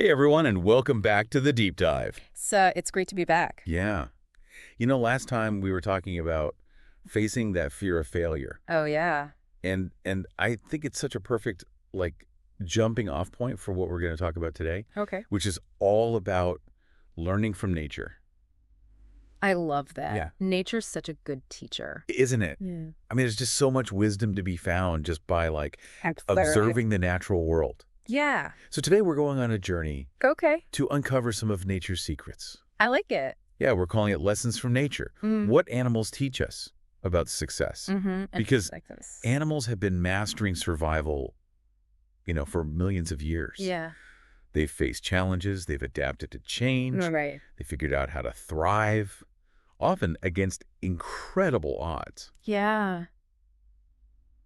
Hey everyone, and welcome back to the deep dive. So it's great to be back. Yeah. Last time we were talking about facing that fear of failure. Oh, yeah. And I think it's such a perfect like jumping off point for what we're going to talk about today, Okay. which is all about learning from nature. I love that. Yeah. Nature's such a good teacher. Isn't it? Yeah. I mean, there's just so much wisdom to be found just by Absolutely. observing the natural world. Yeah. So today we're going on a journey Okay. to uncover some of nature's secrets. I like it. Yeah, we're calling it Lessons from Nature. What animals teach us about success. Mm-hmm. Because like this. animals have been mastering survival, for millions of years. Yeah. They've faced challenges. They've adapted to change. Right. They figured out how to thrive, often against incredible odds. Yeah.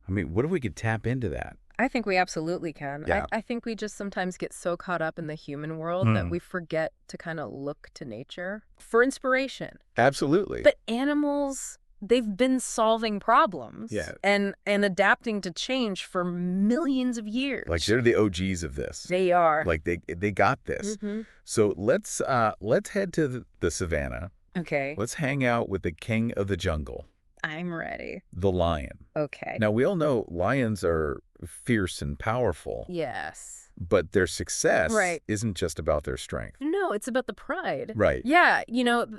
I mean, what if we could tap into that? I think we absolutely can. Yeah. I think we just sometimes get so caught up in the human world that we forget to kind of look to nature for inspiration. Absolutely. But animals, they've been solving problems and adapting to change for millions of years. Like they're the OGs of this. They are. Like they got this. Mm-hmm. So let's head to the savannah. Okay. Let's hang out with the king of the jungle, I'm ready. the lion. Okay. Now, we all know lions are fierce and powerful, Yes. but their success Right. isn't just about their strength. No, it's about the pride. Right. Yeah,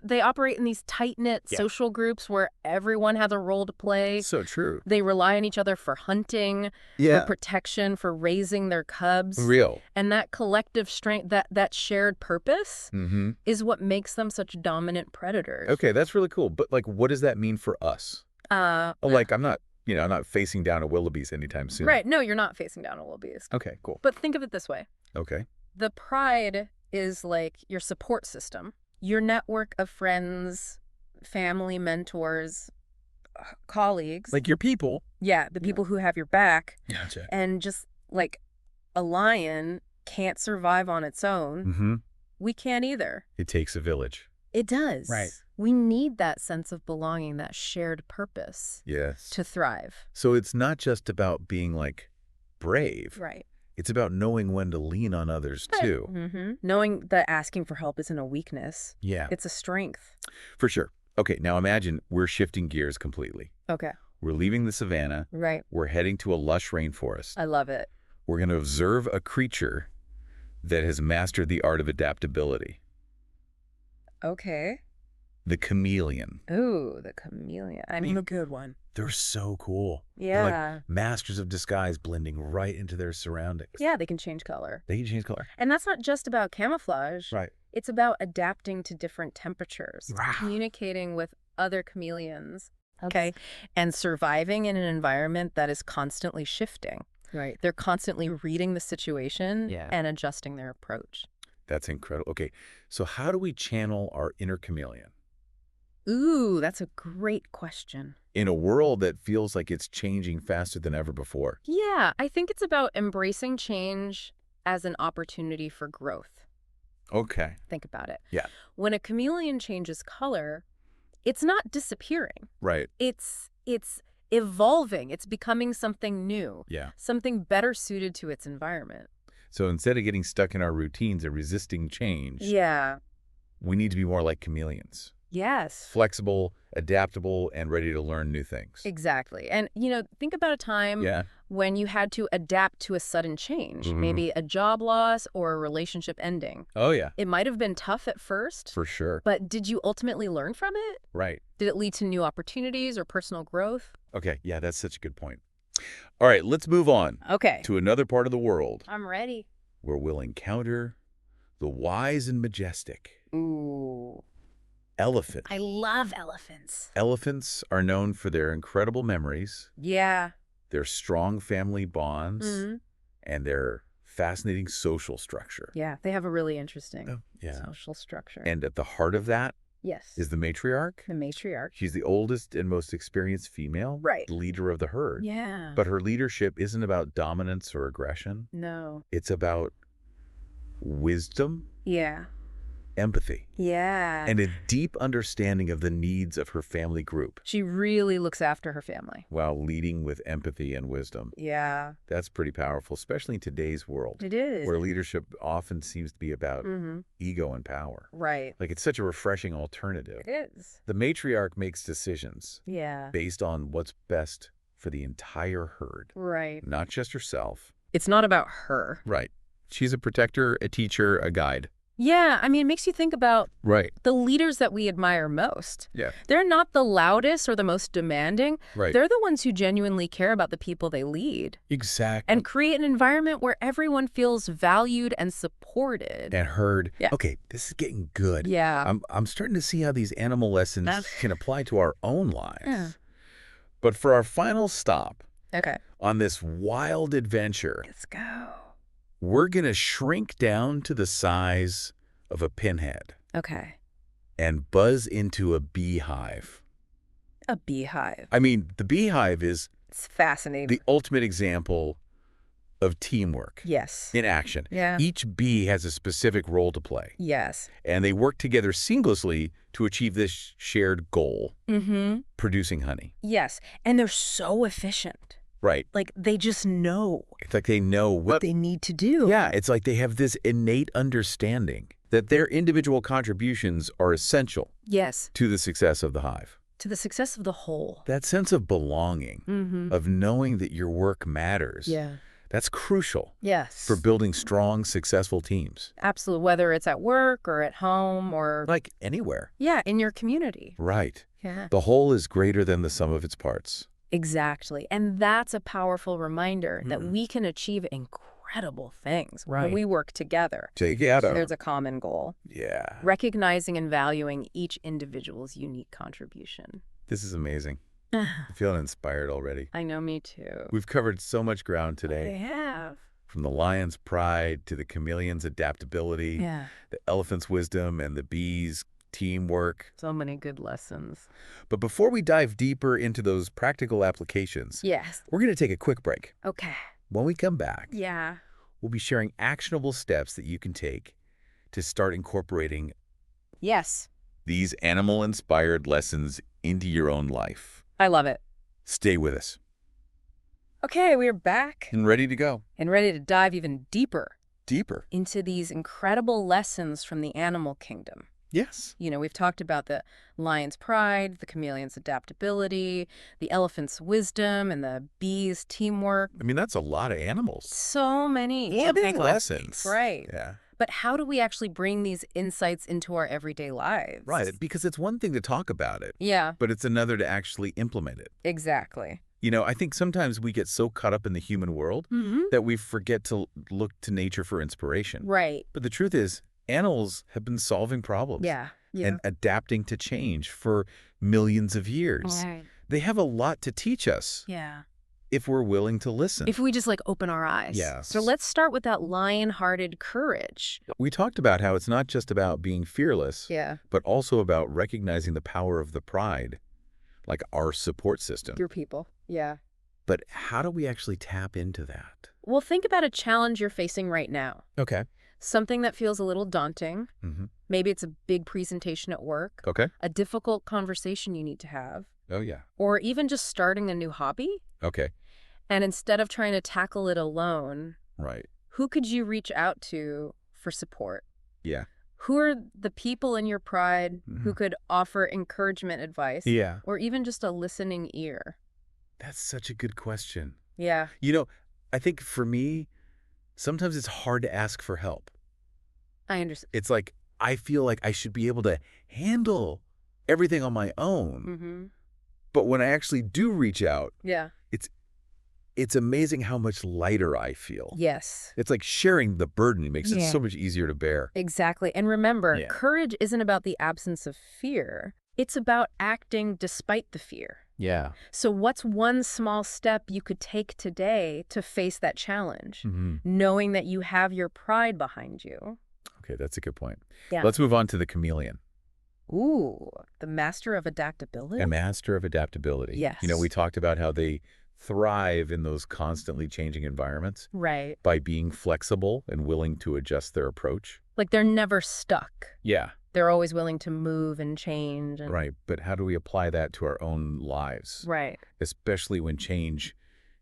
they operate in these tight-knit Yeah. social groups where everyone has a role to play. So true. They rely on each other for hunting, for protection, for raising their cubs. Real. And that collective strength, that shared purpose Mm-hmm. is what makes them such dominant predators. Okay, that's really cool. But what does that mean for us? I'm not facing down a wildebeest anytime soon. Right. No, you're not facing down a wildebeest. Okay, cool. But think of it this way. Okay. The pride is like your support system, your network of friends, family, mentors, colleagues. Like your people. Yeah, the people who have your back. Gotcha. And just like a lion can't survive on its own, Mm-hmm. we can't either. It takes a village. It does. Right. We need that sense of belonging, that shared purpose Yes. to thrive. So it's not just about being brave. Right. It's about knowing when to lean on others too. Mm-hmm. Knowing that asking for help isn't a weakness. Yeah. It's a strength. For sure. Okay, now imagine we're shifting gears completely. Okay. We're leaving the savannah. Right. We're heading to a lush rainforest. I love it. We're going to observe a creature that has mastered the art of adaptability. Okay. The chameleon. Ooh, the chameleon. I mean, a good one. They're so cool. Yeah. They're like masters of disguise, blending right into their surroundings. Yeah, they can change color. They can change color. And that's not just about camouflage. Right. It's about adapting to different temperatures, Wow. communicating with other chameleons, okay, and surviving in an environment that is constantly shifting. Right. They're constantly reading the situation and adjusting their approach. That's incredible. Okay, so how do we channel our inner chameleon? Ooh, that's a great question. In a world that feels like it's changing faster than ever before. Yeah, I think it's about embracing change as an opportunity for growth. Okay. Think about it. Yeah. When a chameleon changes color, it's not disappearing. Right. It's evolving. It's becoming something new. Yeah. Something better suited to its environment. So instead of getting stuck in our routines and resisting change, Yeah. we need to be more like chameleons. Yes. Flexible, adaptable, and ready to learn new things. Exactly. And, think about a time when you had to adapt to a sudden change, maybe a job loss or a relationship ending. Oh, yeah. It might have been tough at first, For sure. but did you ultimately learn from it? Right. Did it lead to new opportunities or personal growth? Okay. Yeah, that's such a good point. All right, let's move on Okay. to another part of the world I'm ready. where we'll encounter the wise and majestic Ooh. elephant. I love elephants. Elephants are known for their incredible memories, Yeah. their strong family bonds, Mhm. and their fascinating social structure. Yeah, they have a really interesting Yeah. social structure. And at the heart of that yes. is the matriarch. The matriarch. She's the oldest and most experienced female, Right. the leader of the herd. Yeah. But her leadership isn't about dominance or aggression. No. It's about wisdom, Yeah. empathy, Yeah. and a deep understanding of the needs of her family group. She really looks after her family. While leading with empathy and wisdom. Yeah. That's pretty powerful, especially in today's world. It is. Where leadership often seems to be about ego and power. Right. Like, it's such a refreshing alternative. It is. The matriarch makes decisions based on what's best for the entire herd. Right. Not just herself. It's not about her. Right. She's a protector, a teacher, a guide. Yeah, I mean, it makes you think about Right. the leaders that we admire most. Yeah. They're not the loudest or the most demanding. Right. They're the ones who genuinely care about the people they lead. Exactly. And create an environment where everyone feels valued and supported. And heard. Yeah. Okay, this is getting good. Yeah. I'm starting to see how these animal lessons can apply to our own lives. Yeah. But for our final stop Okay. on this wild adventure, Let's go. we're going to shrink down to the size of a pinhead Okay. and buzz into a beehive. A beehive. I mean, the beehive is It's fascinating. the ultimate example of teamwork Yes. in action. Yeah. Each bee has a specific role to play, Yes. and they work together seamlessly to achieve this shared goal, producing honey. Yes. And they're so efficient. Right. Like, they just know It's like they know what they need to do. Yeah, it's like they have this innate understanding that their individual contributions are essential Yes. to the success of the hive. To the success of the whole. That sense of belonging, of knowing that your work matters, Yeah. that's crucial Yes. for building strong, successful teams. Absolutely. Whether it's at work or at home or, Like anywhere. yeah, in your community. Right. Yeah. The whole is greater than the sum of its parts. Exactly. And that's a powerful reminder that we can achieve incredible things when we work together. Together. There's a common goal. Yeah. Recognizing and valuing each individual's unique contribution. This is amazing. I'm feeling inspired already. I know, me too. We've covered so much ground They today. have. From the lion's pride to the chameleon's adaptability, Yeah. the elephant's wisdom, and the bee's teamwork. So many good lessons. But before we dive deeper into those practical applications, Yes. we're going to take a quick break. Okay. When we come back, Yeah. we'll be sharing actionable steps that you can take to start incorporating Yes. these animal-inspired lessons into your own life. I love it. Stay with us. Okay, we're back And ready to go. and ready to dive even deeper Deeper. into these incredible lessons from the animal kingdom. Yes. You know, we've talked about the lion's pride, the chameleon's adaptability, the elephant's wisdom, and the bee's teamwork. I mean, that's a lot of animals. So many Big lessons. Right. Yeah. But how do we actually bring these insights into our everyday lives? Right, because it's one thing to talk about it, Yeah, but it's another to actually implement it. exactly. You know, I think sometimes we get so caught up in the human world that we forget to look to nature for inspiration. Right. But the truth is, animals have been solving problems Yeah. and adapting to change for millions of years. Right. They have a lot to teach us Yeah. if we're willing to listen. If we just like open our eyes. Yes. So let's start with that lion-hearted courage. We talked about how it's not just about being fearless, Yeah. but also about recognizing the power of the pride, like our support system. Your people. Yeah. But how do we actually tap into that? Well, think about a challenge you're facing right now. Okay. Something that feels a little daunting. Mm-hmm. Maybe it's a big presentation at work, Okay. a difficult conversation you need to have, Oh, yeah. or even just starting a new hobby. Okay. And instead of trying to tackle it alone, Right. who could you reach out to for support? Yeah. Who are the people in your pride who could offer encouragement, advice, Yeah. or even just a listening ear? That's such a good question. Yeah. You know, I think for me, sometimes it's hard to ask for help. I understand. It's like, I feel like I should be able to handle everything on my own. Mm-hmm. But when I actually do reach out, Yeah. it's amazing how much lighter I feel. Yes. It's like sharing the burden makes it so much easier to bear. Exactly. And remember, Yeah. courage isn't about the absence of fear. It's about acting despite the fear. Yeah. So what's one small step you could take today to face that challenge, Mm-hmm. knowing that you have your pride behind you? Okay, that's a good point. Yeah. Let's move on to the chameleon. Ooh, the master of adaptability? A master of adaptability. Yes. You know, we talked about how they thrive in those constantly changing environments Right. by being flexible and willing to adjust their approach. Like they're never stuck. Yeah. They're always willing to move and change. And... Right. But how do we apply that to our own lives? Right. Especially when change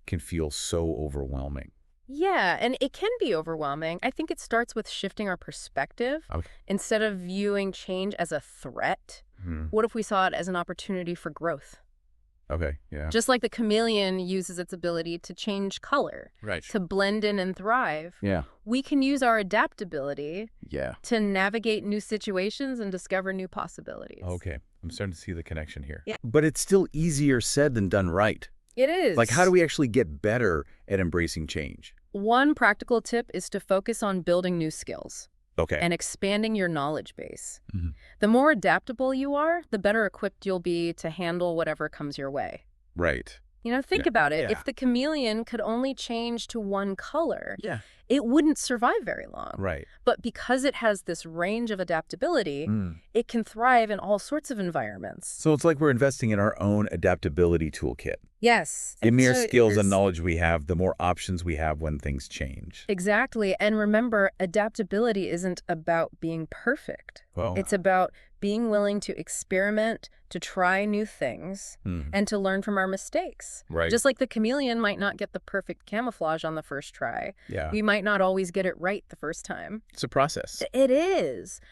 can feel so overwhelming. Yeah, and it can be overwhelming. I think it starts with shifting our perspective. Okay. Instead of viewing change as a threat, what if we saw it as an opportunity for growth? Okay, yeah. Just like the chameleon uses its ability to change color, to blend in and thrive, we can use our adaptability to navigate new situations and discover new possibilities. Okay, I'm starting to see the connection here. Yeah. But it's still easier said than done right. It is. Like, how do we actually get better at embracing change? One practical tip is to focus on building new skills. Okay. And expanding your knowledge base. The more adaptable you are, the better equipped you'll be to handle whatever comes your way. Right. You know, think about it. If the chameleon could only change to one color, Yeah. it wouldn't survive very long. Right. But because it has this range of adaptability, it can thrive in all sorts of environments. So it's like we're investing in our own adaptability toolkit. Yes. The mere skills and knowledge we have, the more options we have when things change. Exactly. And remember, adaptability isn't about being perfect. Well, it's about being willing to experiment, to try new things, and to learn from our mistakes. Right. Just like the chameleon might not get the perfect camouflage on the first try. Yeah. We might not always get it right the first time. It's a process. It is.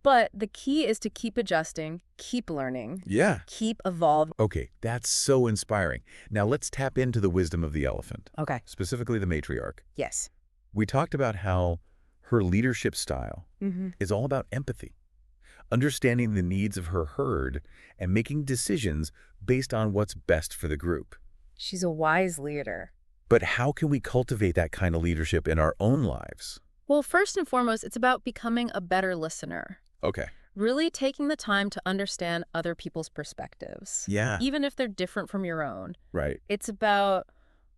But the key is to keep adjusting, keep learning, keep evolving. Okay, that's so inspiring. Now let's tap into the wisdom of the elephant. Okay. Specifically the matriarch. Yes. We talked about how her leadership style is all about empathy, understanding the needs of her herd and making decisions based on what's best for the group. She's a wise leader. But how can we cultivate that kind of leadership in our own lives? Well, first and foremost, it's about becoming a better listener. Okay. Really taking the time to understand other people's perspectives. Yeah. Even if they're different from your own. Right. It's about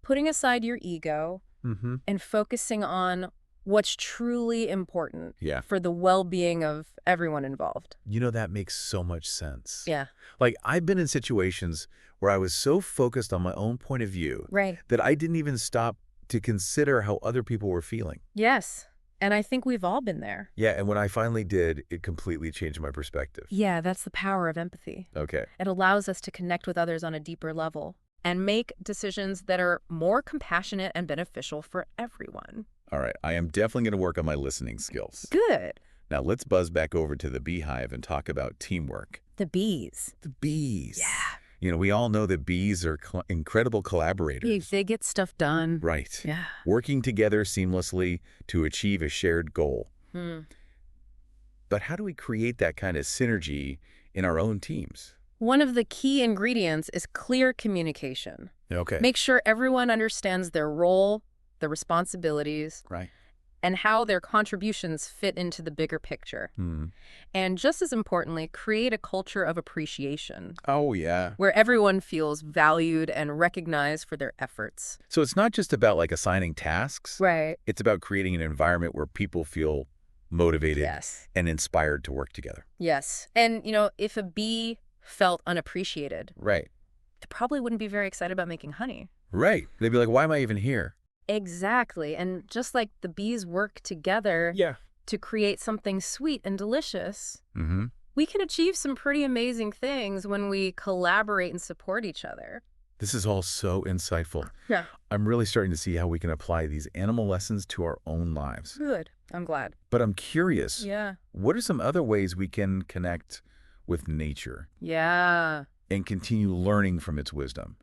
putting aside your ego and focusing on what's truly important for the well-being of everyone involved. You know, that makes so much sense. Yeah. Like, I've been in situations where I was so focused on my own point of view that I didn't even stop to consider how other people were feeling. Yes. And I think we've all been there. Yeah, and when I finally did, it completely changed my perspective. Yeah, that's the power of empathy. Okay. It allows us to connect with others on a deeper level and make decisions that are more compassionate and beneficial for everyone. All right, I am definitely going to work on my listening skills. Good. Now let's buzz back over to the beehive and talk about teamwork. The bees. The bees. Yeah. You know, we all know that bees are incredible collaborators. They get stuff done. Right. Yeah. Working together seamlessly to achieve a shared goal. But how do we create that kind of synergy in our own teams? One of the key ingredients is clear communication. Okay. Make sure everyone understands their role, their responsibilities, and how their contributions fit into the bigger picture. And just as importantly, create a culture of appreciation. Oh, yeah. Where everyone feels valued and recognized for their efforts. So it's not just about like assigning tasks. Right. It's about creating an environment where people feel motivated and inspired to work together. Yes. And, you know, if a bee felt unappreciated, right, they probably wouldn't be very excited about making honey. Right. They'd be like, why am I even here? Exactly. And just like the bees work together to create something sweet and delicious, we can achieve some pretty amazing things when we collaborate and support each other. This is all so insightful. Yeah. I'm really starting to see how we can apply these animal lessons to our own lives. Good. I'm glad. But I'm curious. Yeah. What are some other ways we can connect with nature? Yeah. And continue learning from its wisdom?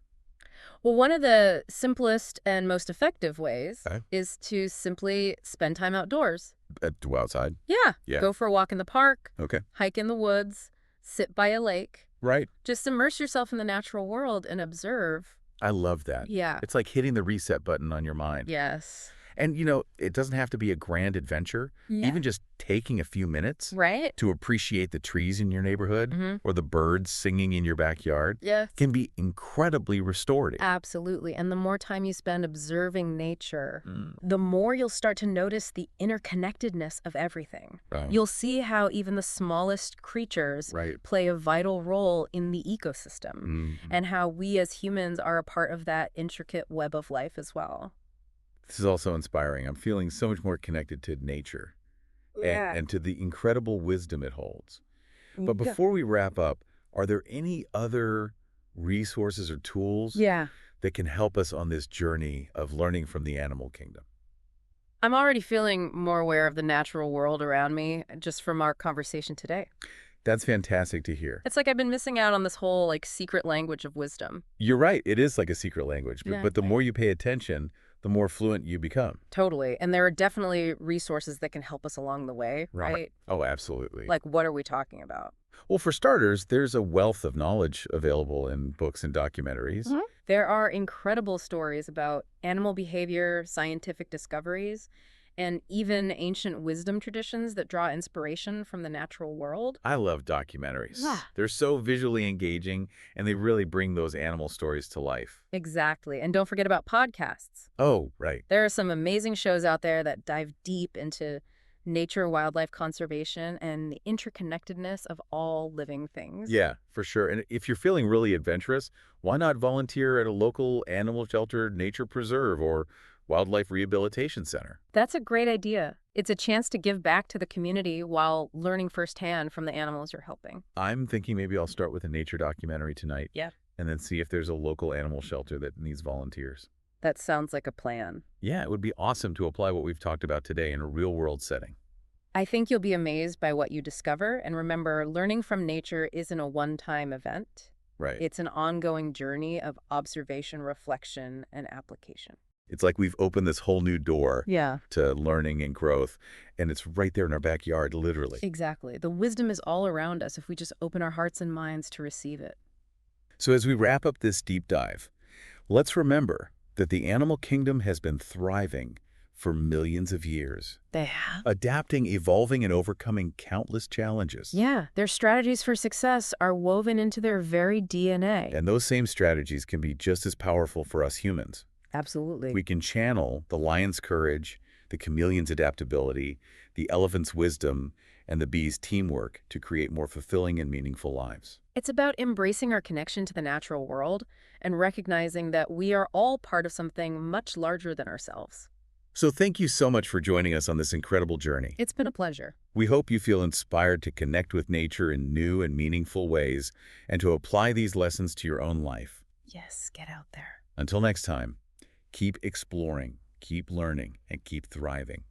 Well, one of the simplest and most effective ways is to simply spend time outdoors. Go outside? Yeah. Go for a walk in the park. Okay. Hike in the woods. Sit by a lake. Right. Just immerse yourself in the natural world and observe. I love that. Yeah. It's like hitting the reset button on your mind. Yes. And, you know, it doesn't have to be a grand adventure. Yeah. Even just taking a few minutes to appreciate the trees in your neighborhood or the birds singing in your backyard can be incredibly restorative. Absolutely. And the more time you spend observing nature, the more you'll start to notice the interconnectedness of everything. You'll see how even the smallest creatures play a vital role in the ecosystem and how we as humans are a part of that intricate web of life as well. This is also inspiring. I'm feeling so much more connected to nature. and to the incredible wisdom it holds. But before we wrap up, are there any other resources or tools that can help us on this journey of learning from the animal kingdom? I'm already feeling more aware of the natural world around me just from our conversation today. That's fantastic to hear. It's like I've been missing out on this whole secret language of wisdom. You're right. It is like a secret language, but the Exactly. more you pay attention, the more fluent you become. Totally. And there are definitely resources that can help us along the way, right? Oh, absolutely. Like, what are we talking about? Well, for starters, there's a wealth of knowledge available in books and documentaries. There are incredible stories about animal behavior, scientific discoveries, and even ancient wisdom traditions that draw inspiration from the natural world. I love documentaries. Yeah. They're so visually engaging, and they really bring those animal stories to life. Exactly. And don't forget about podcasts. Oh, right. There are some amazing shows out there that dive deep into nature, wildlife conservation, and the interconnectedness of all living things. Yeah, for sure. And if you're feeling really adventurous, why not volunteer at a local animal shelter, nature preserve, or wildlife rehabilitation center? That's a great idea. It's a chance to give back to the community while learning firsthand from the animals you're helping. I'm thinking maybe I'll start with a nature documentary tonight. Yeah. And then see if there's a local animal shelter that needs volunteers. That sounds like a plan. Yeah, it would be awesome to apply what we've talked about today in a real-world setting. I think you'll be amazed by what you discover. And remember, learning from nature isn't a one-time event. Right. It's an ongoing journey of observation, reflection, and application. It's like we've opened this whole new door to learning and growth, and it's right there in our backyard, literally. Exactly. The wisdom is all around us if we just open our hearts and minds to receive it. So as we wrap up this deep dive, let's remember that the animal kingdom has been thriving for millions of years. They have. Adapting, evolving, and overcoming countless challenges. Yeah, their strategies for success are woven into their very DNA. And those same strategies can be just as powerful for us humans. Absolutely. We can channel the lion's courage, the chameleon's adaptability, the elephant's wisdom, and the bee's teamwork to create more fulfilling and meaningful lives. It's about embracing our connection to the natural world and recognizing that we are all part of something much larger than ourselves. So thank you so much for joining us on this incredible journey. It's been a pleasure. We hope you feel inspired to connect with nature in new and meaningful ways and to apply these lessons to your own life. Yes, get out there. Until next time, keep exploring, keep learning, and keep thriving.